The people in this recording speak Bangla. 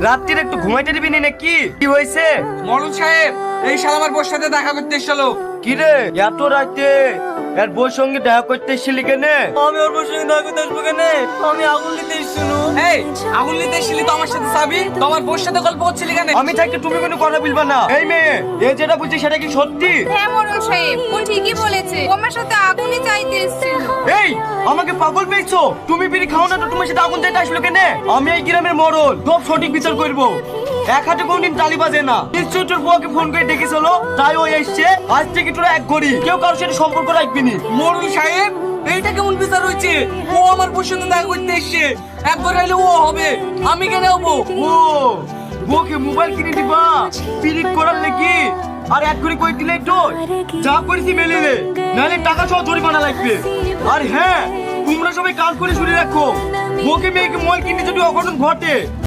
রাত্রির একটু ঘুমাইতে দিবি না নাকি? কি হয়েছে? মরুল সাহেব, এই শালা আমার বোর সাথে দেখা করতে এসেছিল। কি রে এত রাতে এর বউর সঙ্গে দেখা করতে এসেছিলি কেন? আমি ওর বউর সঙ্গে দেখা করতে আসবো কেন? আমি আগুন নিতে এসেছিল। এই আগুন নিতে এসেছিলি তো আমার সাথে যাবি, তো আমার বোর সাথে গল্প করছিলি কেন? আমি থাকতে তুমি কোনো কথা বলবা না। এই মেয়ে, এ যেটা বলছে সেটা কি সত্যি? হ্যাঁ মোড়ল সাহেব, ও ঠিকই বলেছে, ও আমার সাথে আগুনই চাইতে এসেছিল। এই আমাকে পাগল পেয়েছো? তুমি বিড়ি খাও না তো তোমার সাথে আগুন চাইতে আসলো কেন? আমি এই গ্রামের মরল, সব সঠিক বিচার করবো। এক হাতে কোনদিন তালি বাজে না। নিশ্চয় তোর বউকে ফোন করে ডেকেছিল, তাই ও এসছে। আজ থেকে তোরা এক ঘড়ি কেউ কারোর সাথে সম্পর্ক রাখবি নি। মরুল সাহেব, এইটা কেমন বিচার হয়েছে? ও আমার বোর সাথে দেখা করতে এসছে, একবার এলে ও হবে, আমি কেন হবো? ও বউকে মোবাইল কিনে দিবা পিরিট করার লেগে? আর এক করে কই দিলেই তো যা করেছি মেলে নে, নাহলে টাকা সহ জরিমানা লাগবে। আর হ্যাঁ, তোমরা সবাই কাজ করে শুনে রাখো, বউকে মেয়েকে মোবাইল কিনে যদি অঘটন ঘটে